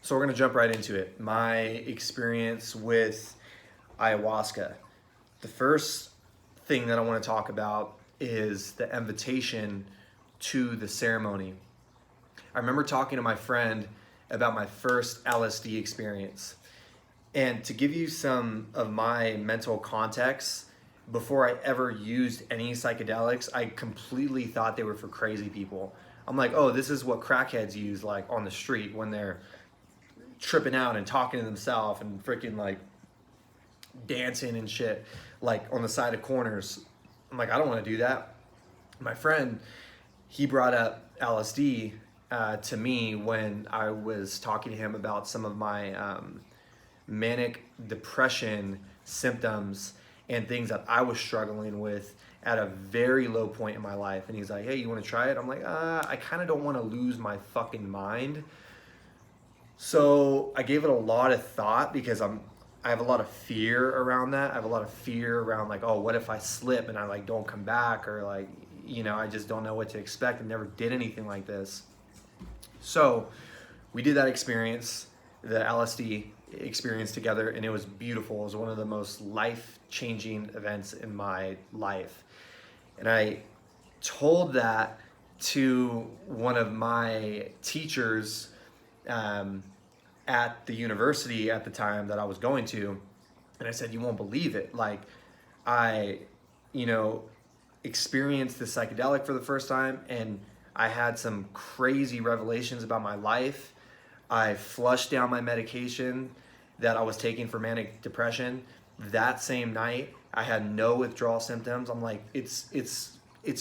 So we're going to jump right into it. My experience with ayahuasca. The first thing that I want to talk about is the invitation to the ceremony. I remember talking to my friend about my first LSD experience. And to give you some of my mental context, before I ever used any psychedelics, I completely thought they were for crazy people. I'm like, oh, this is what crackheads use like on the street when they're tripping out and talking to themselves and freaking like dancing and shit, like on the side of corners. I'm like, I don't want to do that. My friend, he brought up LSD to me when I was talking to him about some of my manic depression symptoms and things that I was struggling with at a very low point in my life. And he's like, hey, you want to try it? I'm like, I kind of don't want to lose my fucking mind. So I gave it a lot of thought because I have a lot of fear around that. I have a lot of fear around like, oh, what if I slip and I like don't come back, or like, you know, I just don't know what to expect and never did anything like this. So we did that experience, the LSD experience together, and it was beautiful. It was one of the most life-changing events in my life. And I told that to one of my teachers at the university at the time that I was going to, and I said, you won't believe it. Like, I, experienced the psychedelic for the first time, and I had some crazy revelations about my life. I flushed down my medication that I was taking for manic depression. That same night, I had no withdrawal symptoms. I'm like, it's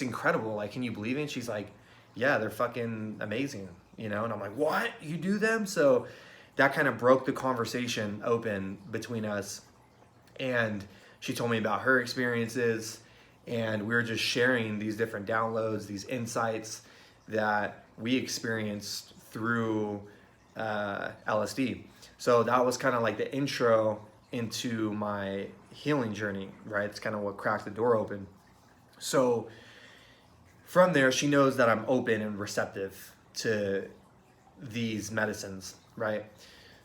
incredible. Like, can you believe it? And she's like, yeah, they're fucking amazing, And I'm like, what? You do them? So that kind of broke the conversation open between us. And she told me about her experiences, and we were just sharing these different downloads, these insights that we experienced through LSD. So that was kind of like the intro into my healing journey, right? It's kind of what cracked the door open. So from there, she knows that I'm open and receptive to these medicines, right?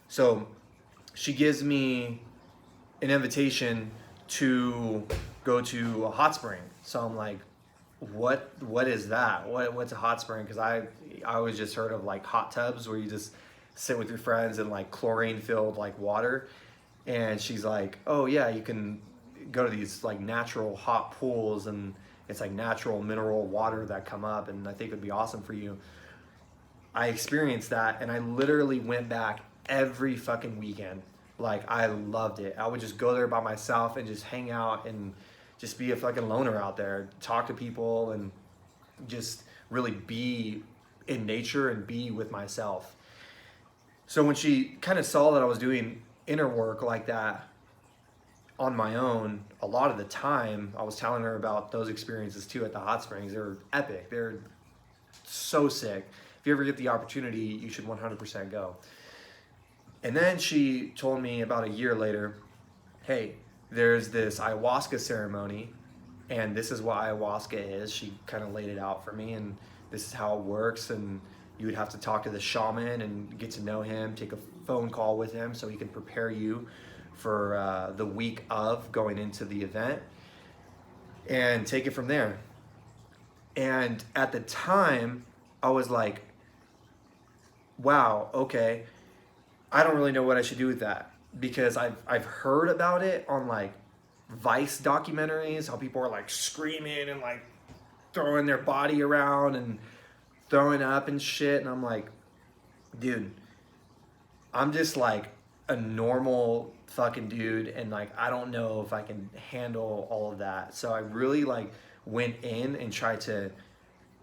So she gives me an invitation to go to a hot spring. So I'm like, what is that? What's a hot spring? Because I always just heard of like hot tubs where you just sit with your friends in like chlorine filled like water. And she's like, oh yeah, you can go to these like natural hot pools, and it's like natural mineral water that come up, and I think it'd be awesome for you. I experienced that, and I literally went back every fucking weekend. Like, I loved it. I would just go there by myself and just hang out and just be a fucking loner out there, talk to people, and just really be in nature and be with myself. So when she kind of saw that I was doing inner work like that on my own, a lot of the time I was telling her about those experiences too at the hot springs. They're epic. They're so sick. If you ever get the opportunity, you should 100% go. And then she told me about a year later, hey, there's this ayahuasca ceremony, and this is what ayahuasca is. She kind of laid it out for me, and this is how it works. And you would have to talk to the shaman and get to know him, take a phone call with him so he can prepare you for the week of going into the event, and take it from there. And at the time, I was like, wow, okay, I don't really know what I should do with that, because I've heard about it on like Vice documentaries, how people are like screaming and like throwing their body around and throwing up and shit. And I'm like, dude, I'm just like a normal fucking dude, and like I don't know if I can handle all of that. So I really like went in and tried to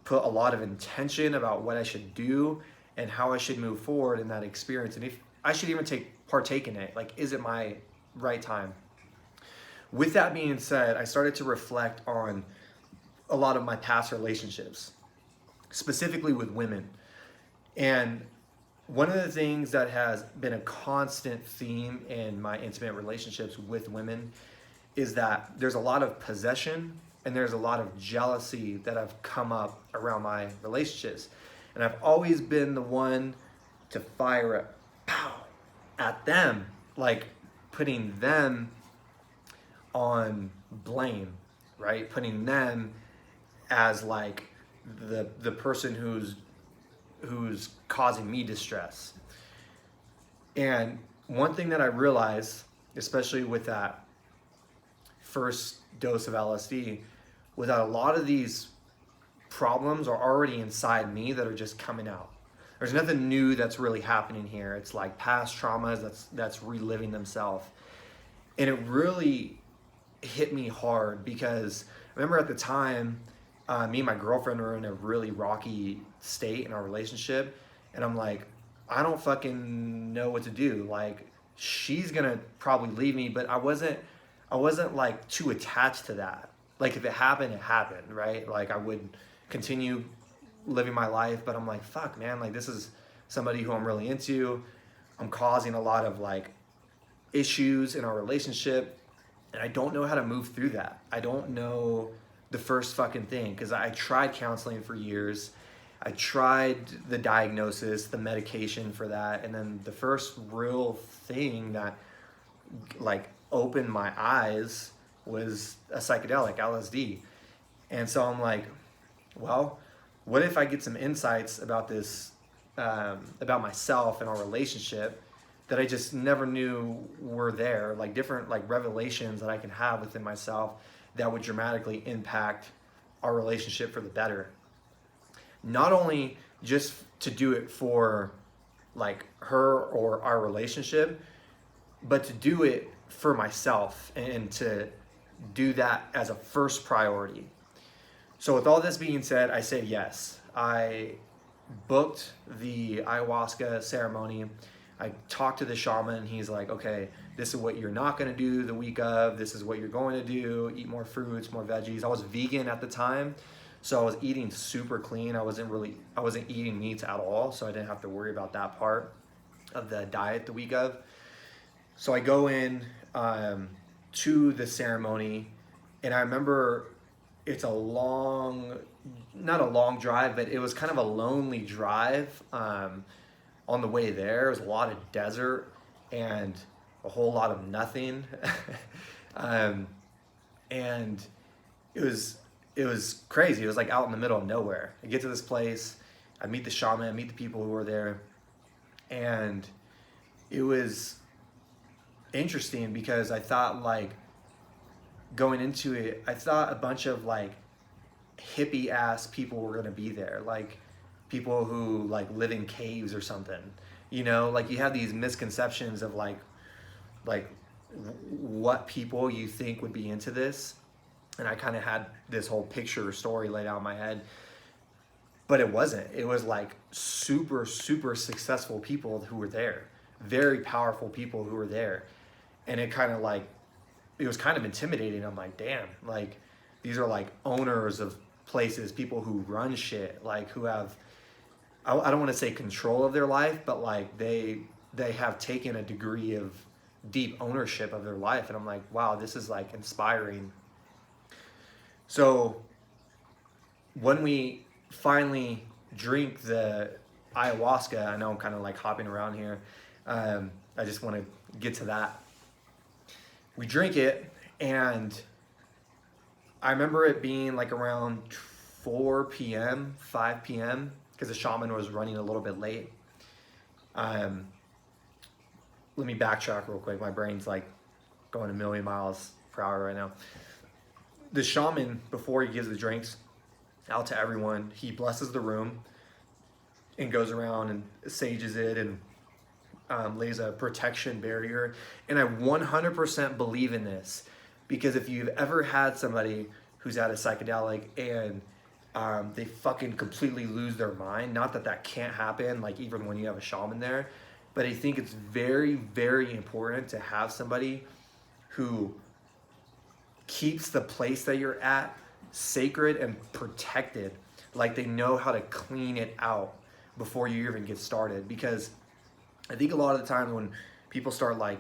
put a lot of intention about what I should do and how I should move forward in that experience, and if I should even partake in it. Like, is it my right time? With that being said, I started to reflect on a lot of my past relationships, specifically with women. And one of the things that has been a constant theme in my intimate relationships with women is that there's a lot of possession and there's a lot of jealousy that have come up around my relationships. And I've always been the one to fire pow, at them, like putting them on blame, right? Putting them as like the person who's causing me distress. And one thing that I realized, especially with that first dose of LSD, was that a lot of these problems are already inside me that are just coming out. There's nothing new that's really happening here. It's like past traumas that's reliving themselves. And it really hit me hard because I remember at the time, me and my girlfriend were in a really rocky state in our relationship. And I'm like, I don't fucking know what to do. Like, she's gonna probably leave me, but I wasn't like too attached to that. Like, if it happened, it happened, right? Like, I would continue living my life, but I'm like, fuck, man, like, this is somebody who I'm really into. I'm causing a lot of like issues in our relationship, and I don't know how to move through that. I don't know the first fucking thing, because I tried counseling for years. I tried the diagnosis, the medication for that, and then the first real thing that like opened my eyes was a psychedelic, LSD. And so I'm like, well, what if I get some insights about this, about myself and our relationship that I just never knew were there, like different like revelations that I can have within myself that would dramatically impact our relationship for the better. Not only just to do it for like her or our relationship, but to do it for myself and to do that as a first priority. So with all this being said, I said yes. I booked the ayahuasca ceremony. I talked to the shaman. He's like, okay, this is what you're not going to do the week of. This is what you're going to do. Eat more fruits, more veggies. I was vegan at the time, so I was eating super clean. I wasn't eating meats at all, so I didn't have to worry about that part of the diet the week of. So I go in to the ceremony, and I remember it's a long, not a long drive, but it was kind of a lonely drive. On the way there, it was a lot of desert and a whole lot of nothing. And it was crazy. It was like out in the middle of nowhere. I get to this place, I meet the shaman, I meet the people who were there, and it was interesting because I thought, like, going into it, I thought a bunch of like hippie ass people were gonna be there, like people who like live in caves or something, you know, like you have these misconceptions of like what people you think would be into this. And I kind of had this whole picture or story laid out in my head, but it wasn't. It was like super, super successful people who were there, very powerful people who were there. And it kind of like, it was kind of intimidating. I'm like, damn, like these are like owners of places, people who run shit, like who have, I don't want to say control of their life, but like they have taken a degree of deep ownership of their life. And I'm like, wow, this is like inspiring. So when we finally drink the ayahuasca, I know I'm kind of like hopping around here. I just want to get to that. We drink it, and I remember it being like around 4 p.m., 5 p.m., because the shaman was running a little bit late. Let me backtrack real quick. My brain's like going a million miles per hour right now. The shaman, before he gives the drinks out to everyone, he blesses the room and goes around and sages it and lays a protection barrier. And I 100% believe in this, because if you've ever had somebody who's at a psychedelic and they fucking completely lose their mind, not that that can't happen, like even when you have a shaman there, but I think it's very, very important to have somebody who keeps the place that you're at sacred and protected. Like they know how to clean it out before you even get started. Because I think a lot of the time when people start like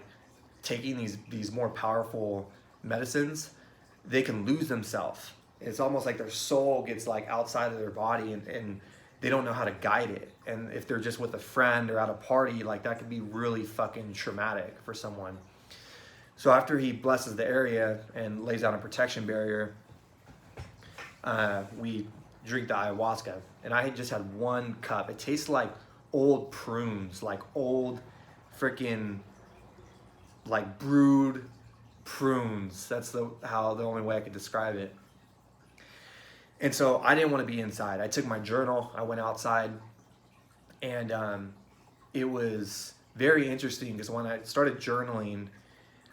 taking these more powerful medicines, they can lose themselves. It's almost like their soul gets like outside of their body, and they don't know how to guide it. And if they're just with a friend or at a party, like that could be really fucking traumatic for someone. So after he blesses the area and lays down a protection barrier, we drink the ayahuasca. And I just had one cup. It tastes like old prunes, like old freaking like brewed prunes. That's the only way I could describe it. And so I didn't want to be inside. I took my journal, I went outside, and it was very interesting because when I started journaling,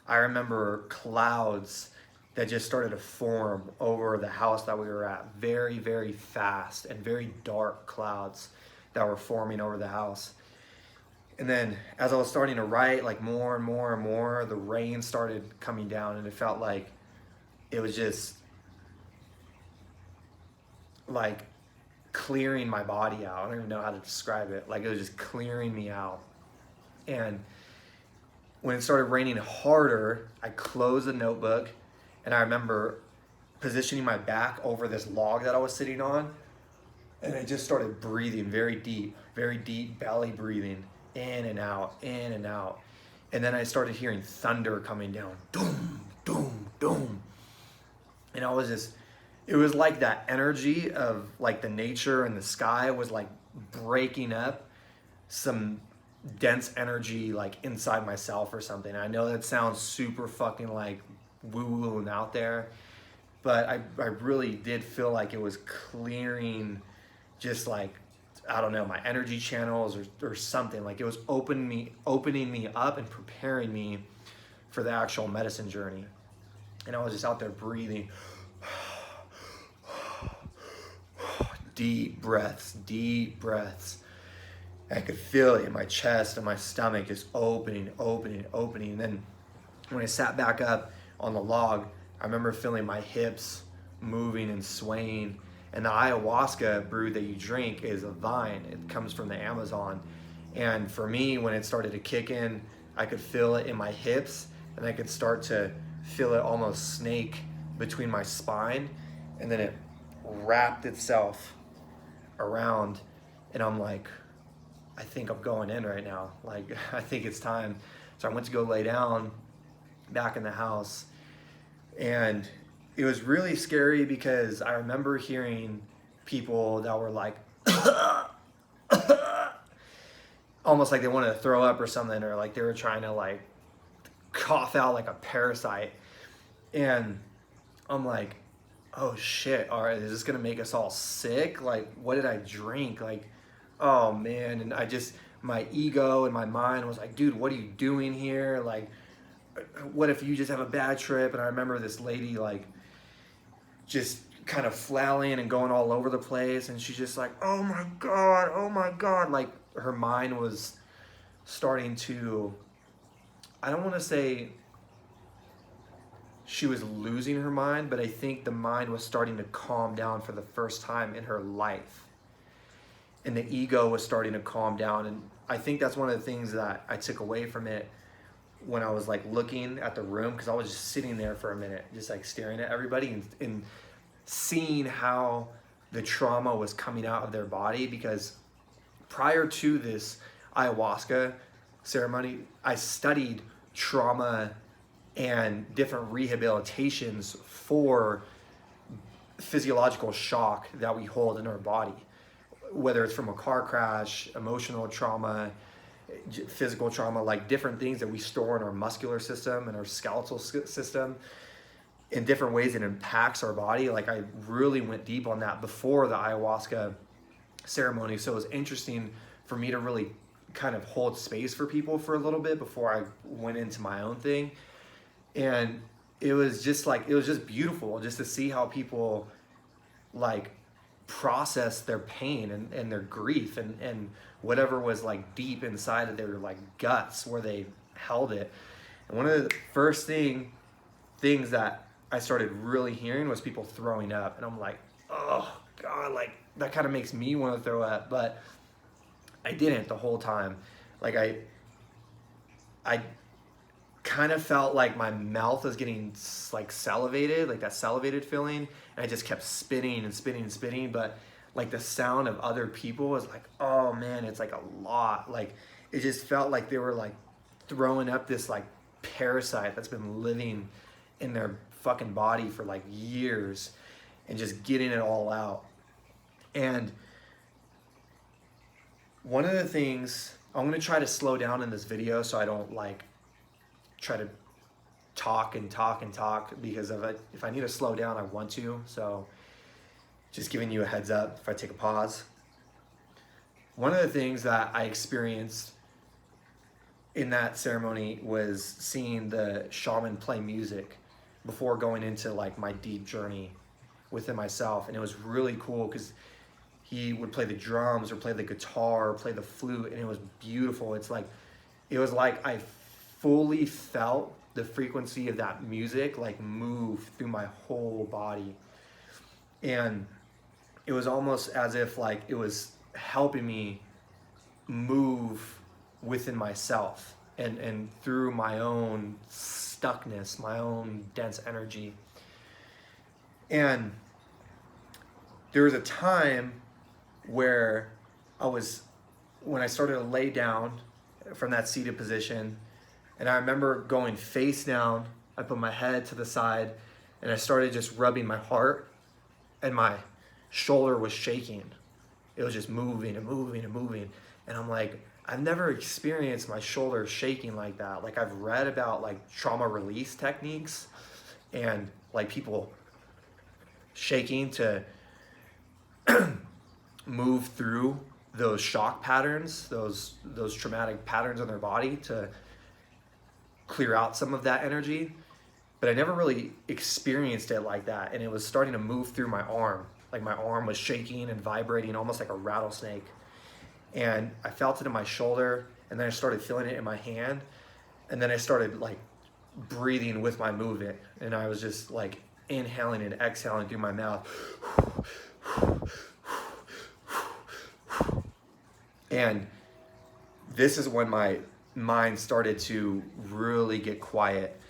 I remember clouds that just started to form over the house that we were at, very, very fast, and very dark clouds that were forming over the house. And then as I was starting to write, like more and more and more, the rain started coming down, and it felt like it was just like clearing my body out. I don't even know how to describe it. Like it was just clearing me out. And when it started raining harder, I closed the notebook, and I remember positioning my back over this log that I was sitting on, and I just started breathing very deep belly breathing, in and out, in and out. And then I started hearing thunder coming down, doom, doom, doom. And I was just, it was like that energy of like the nature and the sky was like breaking up some dense energy like inside myself or something. I know that sounds super fucking like woo-woo and out there, but I really did feel like it was clearing just like, I don't know, my energy channels or something. Like it was opening me up and preparing me for the actual medicine journey. And I was just out there breathing. Deep breaths. I could feel it in my chest and my stomach just opening. And then when I sat back up on the log, I remember feeling my hips moving and swaying. And the ayahuasca brew that you drink is a vine. It comes from the Amazon. And for me, when it started to kick in, I could feel it in my hips, and I could start to feel it almost snake between my spine. And then it wrapped itself around, and I'm like, I think I'm going in right now. Like, I think it's time. So I went to go lay down back in the house, and it was really scary because I remember hearing people that were like, almost like they wanted to throw up or something, or like they were trying to like cough out like a parasite. And I'm like, oh shit, all right, is this gonna make us all sick? Like, what did I drink? Like, oh man. And I just, my ego and my mind was like, dude, what are you doing here? Like, what if you just have a bad trip? And I remember this lady like just kind of flailing and going all over the place, and she's just like, oh my god. Like her mind was starting to, I don't want to say she was losing her mind, but I think the mind was starting to calm down for the first time in her life. And the ego was starting to calm down. And I think that's one of the things that I took away from it when I was like looking at the room, because I was just sitting there for a minute, just like staring at everybody and seeing how the trauma was coming out of their body. Because prior to this ayahuasca ceremony, I studied trauma and different rehabilitations for physiological shock that we hold in our body, whether it's from a car crash, emotional trauma, physical trauma, like different things that we store in our muscular system and our skeletal system in different ways it impacts our body. Like I really went deep on that before the ayahuasca ceremony. So it was interesting for me to really kind of hold space for people for a little bit before I went into my own thing. And it was just like, it was just beautiful just to see how people like process their pain and their grief and whatever was like deep inside of their like guts where they held it. And one of the first things that I started really hearing was people throwing up. And I'm like, oh God, like that kind of makes me want to throw up. But I didn't the whole time. Like I kind of felt like my mouth was getting like salivated, like that salivated feeling. And I just kept spitting and spitting and spitting. But like the sound of other people is like, oh man, it's like a lot. Like it just felt like they were like throwing up this like parasite that's been living in their fucking body for like years and just getting it all out. And one of the things, I'm gonna try to slow down in this video so I don't like try to talk and talk and talk, because if I need to slow down, I want to. So just giving you a heads up if I take a pause. One of the things that I experienced in that ceremony was seeing the shaman play music before going into like my deep journey within myself. And it was really cool because he would play the drums or play the guitar or play the flute, and it was beautiful. It was like I fully felt the frequency of that music like move through my whole body. And it was almost as if like it was helping me move within myself and through my own stuckness, my own dense energy. And there was a time where when I started to lay down from that seated position, and I remember going face down, I put my head to the side, and I started just rubbing my heart, and my shoulder was shaking. It was just moving and moving and moving. And I'm like, I've never experienced my shoulder shaking like that. Like I've read about like trauma release techniques and like people shaking to move through those shock patterns, those traumatic patterns in their body to clear out some of that energy. But I never really experienced it like that. And it was starting to move through my arm. Like my arm was shaking and vibrating almost like a rattlesnake. And I felt it in my shoulder, and then I started feeling it in my hand. And then I started like breathing with my movement. And I was just like inhaling and exhaling through my mouth. And this is when my mind started to really get quiet.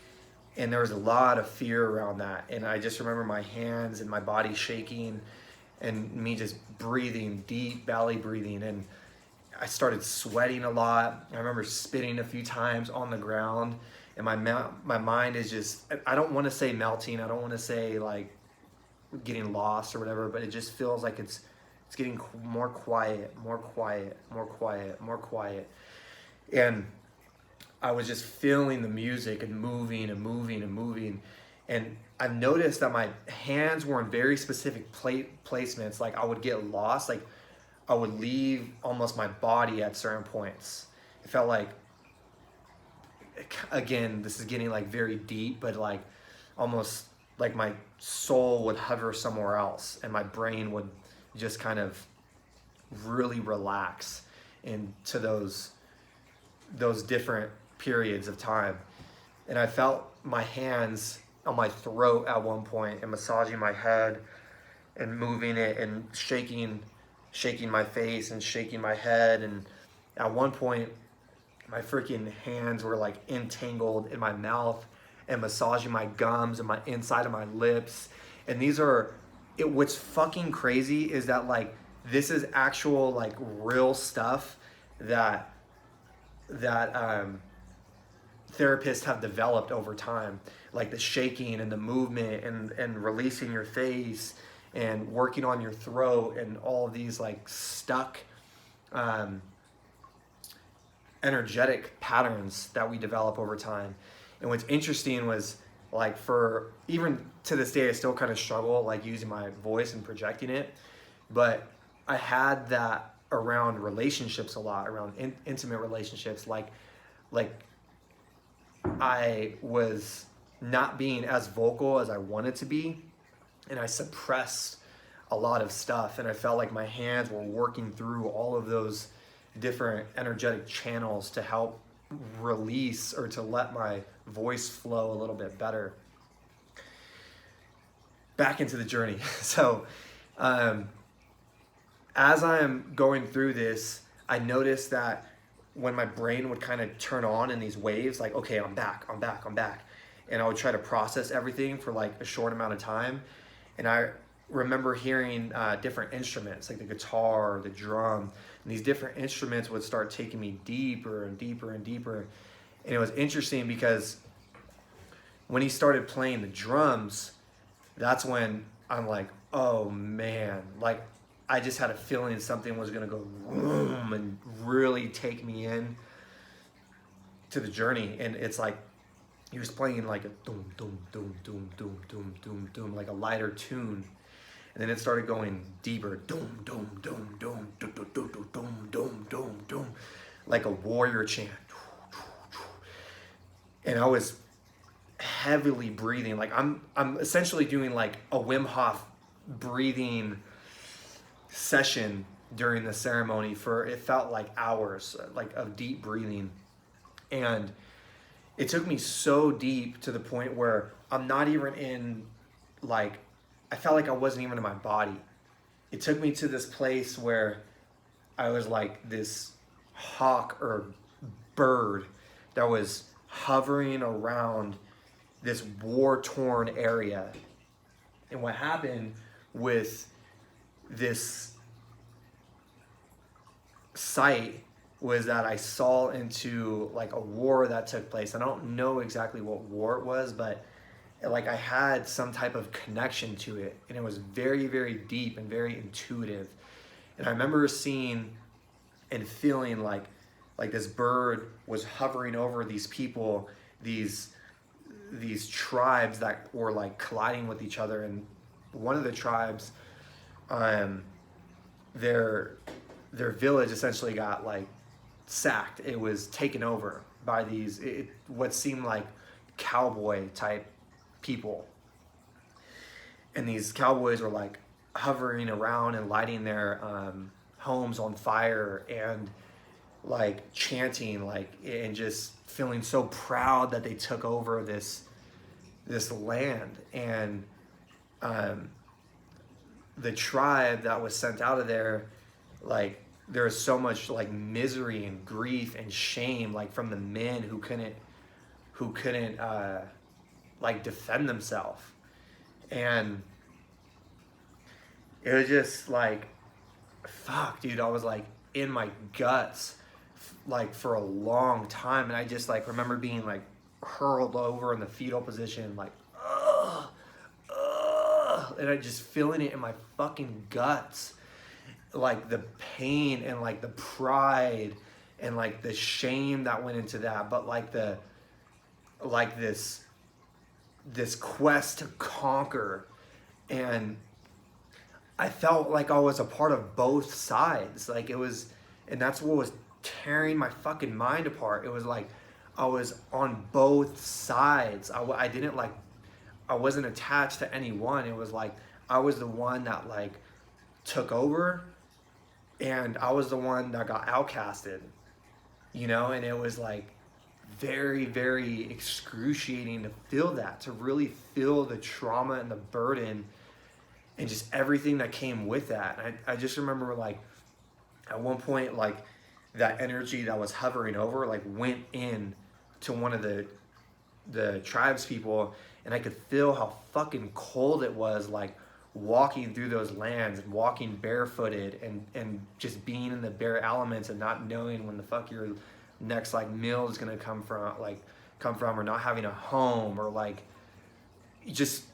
And there was a lot of fear around that. And I just remember my hands and my body shaking and me just breathing, deep belly breathing. And I started sweating a lot. I remember spitting a few times on the ground. And my mind is just, I don't want to say melting. I don't want to say like getting lost or whatever, but it just feels like it's getting more quiet, more quiet, more quiet, more quiet. And I was just feeling the music and moving and moving and moving. And I noticed that my hands were in very specific placements. Like I would get lost. Like I would leave almost my body at certain points. It felt like, again, this is getting like very deep, but like almost like my soul would hover somewhere else and my brain would just kind of really relax into those different periods of time. And I felt my hands on my throat at one point and massaging my head and moving it and shaking my face and shaking my head. And at one point my freaking hands were like entangled in my mouth and massaging my gums and my inside of my lips. And what's fucking crazy is that like this is actual like real stuff that therapists have developed over time, like the shaking and the movement and releasing your face and working on your throat and all of these like stuck energetic patterns that we develop over time. And what's interesting was like for even to this day, I still kind of struggle like using my voice and projecting it, but I had that around relationships a lot, around intimate relationships. Like I was not being as vocal as I wanted to be, and I suppressed a lot of stuff, and I felt like my hands were working through all of those different energetic channels to help release or to let my voice flow a little bit better. Back into the journey. So as I'm going through this, I noticed that when my brain would kind of turn on in these waves, like, okay, I'm back. And I would try to process everything for like a short amount of time. And I remember hearing different instruments like the guitar, the drum, and these different instruments would start taking me deeper and deeper and deeper. And it was interesting because when he started playing the drums, that's when I'm like, oh man, like I just had a feeling something was gonna go boom and really take me in to the journey. And it's like he was playing like a doom doom doom doom doom doom doom doom, like a lighter tune. And then it started going deeper, doom doom doom doom doom doom doom doom doom doom doom, like a warrior chant. And I was heavily breathing, like I'm essentially doing like a Wim Hof breathing session during the ceremony for, it felt like hours, like of deep breathing. And it took me so deep to the point where I'm not even in, like, I felt like I wasn't even in my body. It took me to this place where I was like this hawk or bird that was hovering around this war-torn area. And what happened with this site was that I saw into like a war that took place. I don't know exactly what war it was, but like I had some type of connection to it, and it was very, very deep and very intuitive. And I remember seeing and feeling like this bird was hovering over these people, these tribes that were like colliding with each other. And one of the tribes, their village essentially got like sacked. It was taken over by these what seemed like cowboy type people. And these cowboys were like hovering around and lighting their homes on fire and like chanting, like, and just feeling so proud that they took over this land. And the tribe that was sent out of there, like there was so much like misery and grief and shame, like from the men who couldn't like defend themselves. And it was just like, fuck, dude, I was like in my guts like for a long time. And I just like remember being like hurled over in the fetal position, like and I just feeling it in my fucking guts, like the pain and like the pride and like the shame that went into that, but like this quest to conquer. And I felt like I was a part of both sides. Like it was, and that's what was tearing my fucking mind apart. It was like I was on both sides. I didn't like, I wasn't attached to any one. It was like I was the one that like took over, and I was the one that got outcasted, you know. And it was like very, very excruciating to feel that, to really feel the trauma and the burden and just everything that came with that. And I just remember like at one point, like that energy that was hovering over like went in to one of the tribes people, and I could feel how fucking cold it was, like walking through those lands and walking barefooted and just being in the bare elements and not knowing when the fuck your next like meal is gonna come from, or not having a home, or like just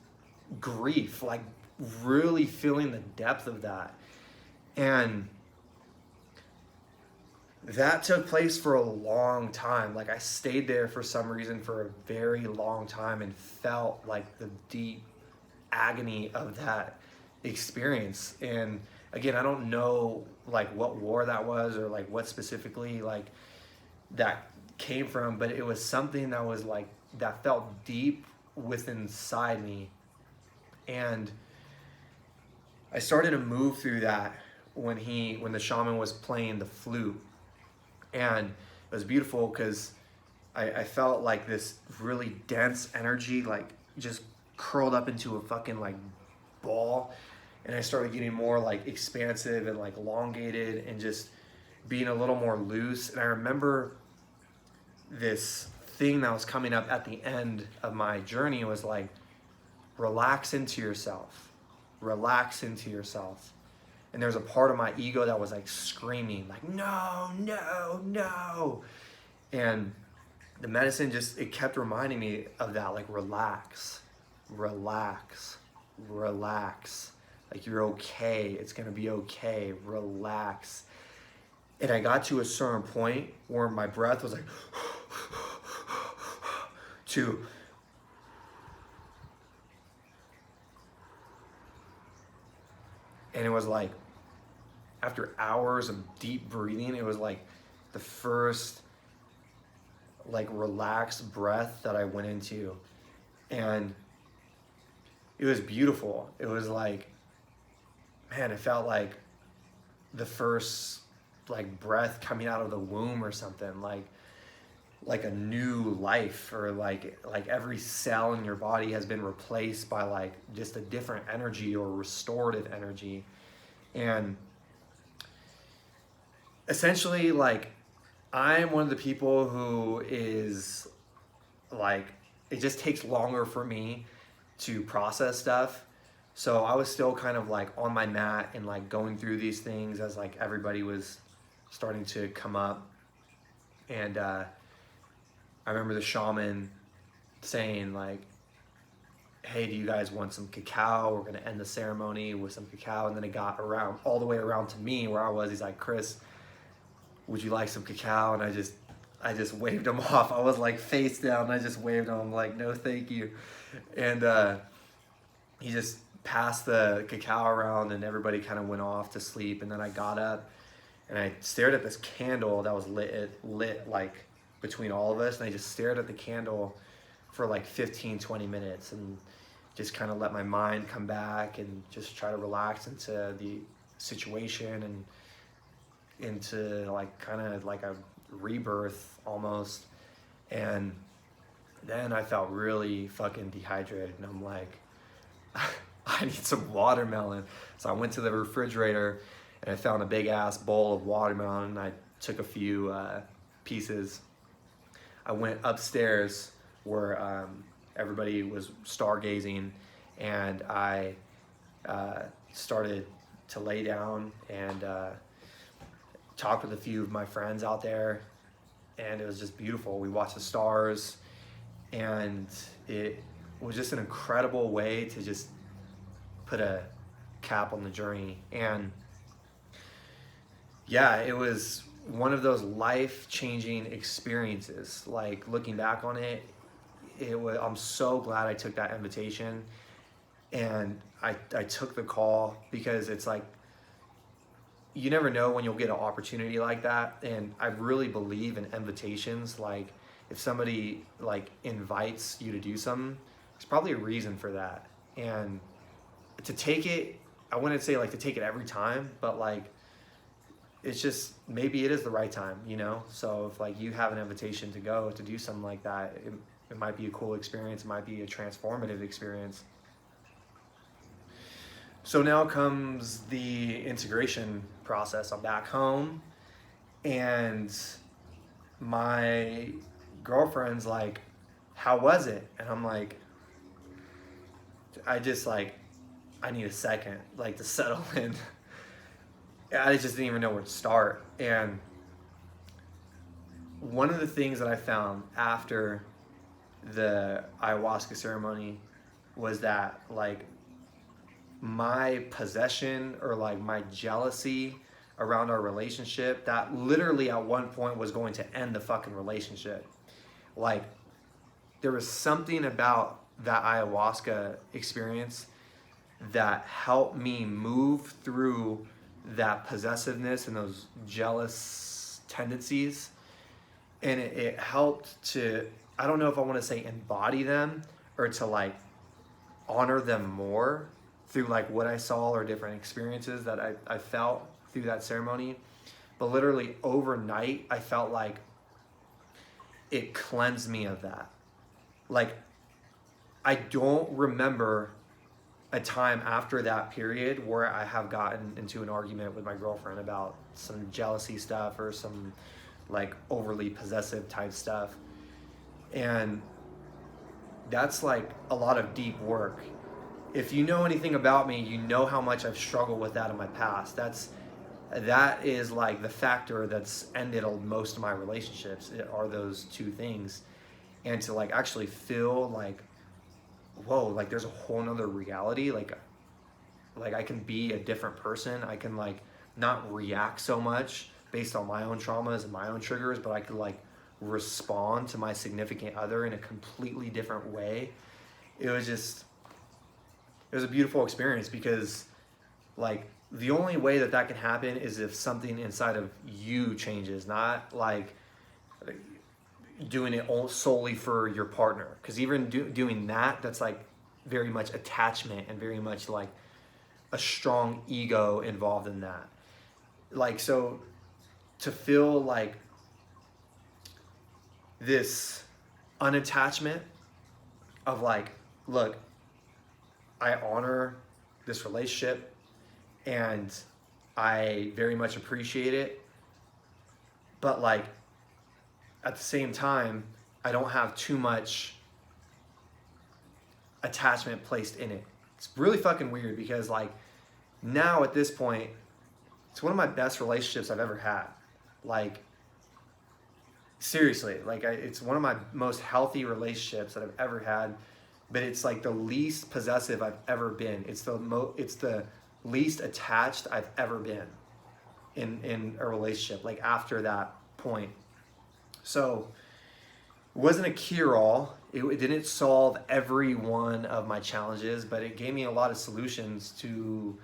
grief, like really feeling the depth of that. And that took place for a long time. Like I stayed there for some reason for a very long time and felt like the deep agony of that experience. And again, I don't know like what war that was or like what specifically like that came from, but it was something that was like, that felt deep within inside me. And I started to move through that when the shaman was playing the flute. And it was beautiful because I felt like this really dense energy like just curled up into a fucking like ball. And I started getting more like expansive and like elongated and just being a little more loose. And I remember this thing that was coming up at the end of my journey was like, relax into yourself. relax into yourself. And there's a part of my ego that was like screaming, like, no, no, no. And the medicine just, it kept reminding me of that, like, relax, relax, relax. Like, you're okay. It's gonna be okay. Relax. And I got to a certain point where my breath was like, to, and it was like, after hours of deep breathing, it was like the first like relaxed breath that I went into. And it was beautiful. It was like, man, it felt like the first like breath coming out of the womb or something, like a new life, or like every cell in your body has been replaced by like just a different energy or restorative energy. And essentially, like, I'm one of the people who is like, it just takes longer for me to process stuff. So I was still kind of like on my mat and like going through these things as like everybody was starting to come up. And I remember the shaman saying like, hey, do you guys want some cacao? We're gonna end the ceremony with some cacao. And then it got around all the way around to me where I was. He's like, Chris, would you like some cacao? And I just waved him off. I was like face down. I just waved him. I'm like, no, thank you. And he just passed the cacao around, and everybody kind of went off to sleep. And then I got up and I stared at this candle that was lit like between all of us. And I just stared at the candle for like 15, 20 minutes and just kind of let my mind come back and just try to relax into the situation and into like kind of like a rebirth almost. And then I felt really fucking dehydrated, and I'm like, I need some watermelon. So I went to the refrigerator and I found a big ass bowl of watermelon, and I took a few pieces. I went upstairs where everybody was stargazing, and I started to lay down and talked with a few of my friends out there, and it was just beautiful. We watched the stars, and it was just an incredible way to just put a cap on the journey. And yeah, it was one of those life-changing experiences. Like, looking back on it, I'm so glad I took that invitation, and I took the call, because it's like, you never know when you'll get an opportunity like that. And I really believe in invitations. Like, if somebody like invites you to do something, there's probably a reason for that. And to take it, I wouldn't say like to take it every time, but like, it's just, maybe it is the right time, you know? So if like you have an invitation to go to do something like that, it might be a cool experience. It might be a transformative experience. So now comes the integration process. I'm back home, and my girlfriend's like, how was it? And I'm like, I need a second, like, to settle in. I just didn't even know where to start. And one of the things that I found after the ayahuasca ceremony was that like my possession, or like my jealousy around our relationship, that literally at one point was going to end the fucking relationship. Like, there was something about that ayahuasca experience that helped me move through that possessiveness and those jealous tendencies. And it helped to, I don't know if I want to say embody them, or to like honor them more through like what I saw or different experiences that I felt through that ceremony. But literally overnight, I felt like it cleansed me of that. Like, I don't remember a time after that period where I have gotten into an argument with my girlfriend about some jealousy stuff or some like overly possessive type stuff. And that's like a lot of deep work. if you know anything about me, you know how much I've struggled with that in my past. That is like the factor that's ended most of my relationships, are those two things. And to like actually feel like, whoa, like there's a whole nother reality. Like I can be a different person. I can like not react so much based on my own traumas and my own triggers, but I could like respond to my significant other in a completely different way. It was a beautiful experience, because like the only way that can happen is if something inside of you changes, not like doing it solely for your partner. Because even doing that's like very much attachment and very much like a strong ego involved in that. Like, so to feel like this unattachment of like, look, I honor this relationship and I very much appreciate it, but like at the same time, I don't have too much attachment placed in it. It's really fucking weird, because like now at this point, it's one of my best relationships I've ever had. Like seriously, like it's one of my most healthy relationships that I've ever had, but it's like the least possessive I've ever been. It's the least attached I've ever been in a relationship, like after that point. So it wasn't a cure-all. It didn't solve every one of my challenges, but it gave me a lot of solutions to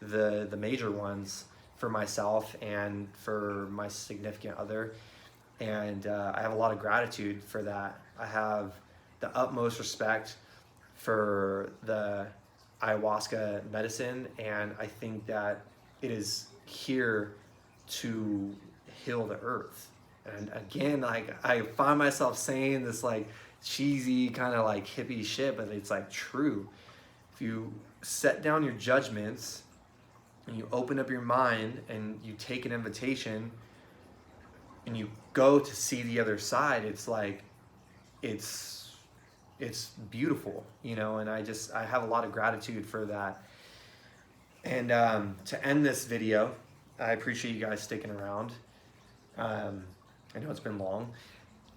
the major ones for myself and for my significant other. And I have a lot of gratitude for that. I have the utmost respect for the ayahuasca medicine, and I think that it is here to heal the earth. And again, like I find myself saying this like cheesy kind of like hippie shit, but it's like true. If you set down your judgments and you open up your mind and you take an invitation and you go to see the other side, it's like it's beautiful, you know. And I have a lot of gratitude for that. And to end this video, I appreciate you guys sticking around. I know it's been long.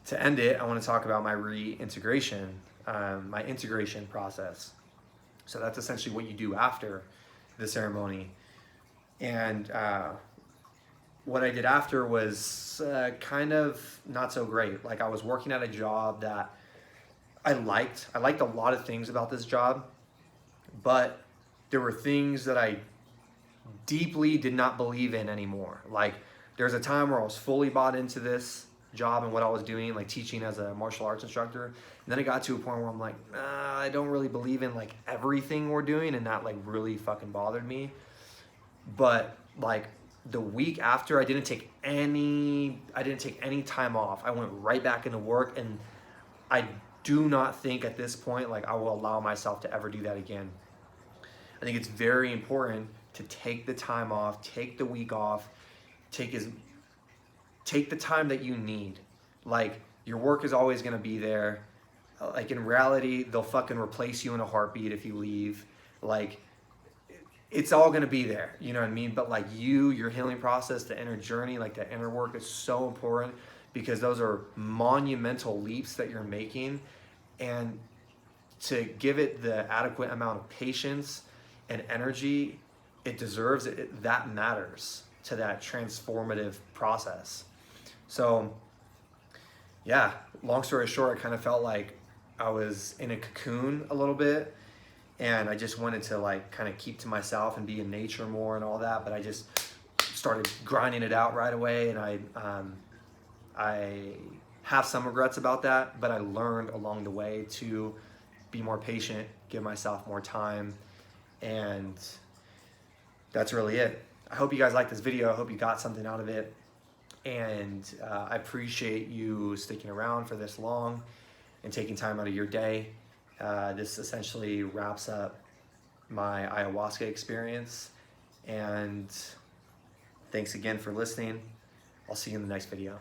To end it, I want to talk about my reintegration, my integration process. So that's essentially what you do after the ceremony. And what I did after was kind of not so great. Like I was working at a job that I liked. I liked a lot of things about this job, but there were things that I deeply did not believe in anymore. Like there was a time where I was fully bought into this job and what I was doing, like teaching as a martial arts instructor. And then it got to a point where I'm like, I don't really believe in like everything we're doing, and that like really fucking bothered me. But like the week after, I didn't take any time off. I went right back into work, and I do not think at this point like I will allow myself to ever do that again. I think it's very important to take the time off, take the week off, take the time that you need. Like your work is always gonna be there. Like in reality, they'll fucking replace you in a heartbeat if you leave. Like it's all gonna be there, you know what I mean? But like your healing process, the inner journey, like the inner work is so important, because those are monumental leaps that you're making. And to give it the adequate amount of patience and energy it deserves, that matters to that transformative process. So yeah, long story short, I kind of felt like I was in a cocoon a little bit, and I just wanted to like kind of keep to myself and be in nature more and all that. But I just started grinding it out right away, and I have some regrets about that, but I learned along the way to be more patient, give myself more time, and that's really it. I hope you guys liked this video. I hope you got something out of it. And I appreciate you sticking around for this long and taking time out of your day. This essentially wraps up my ayahuasca experience. And thanks again for listening. I'll see you in the next video.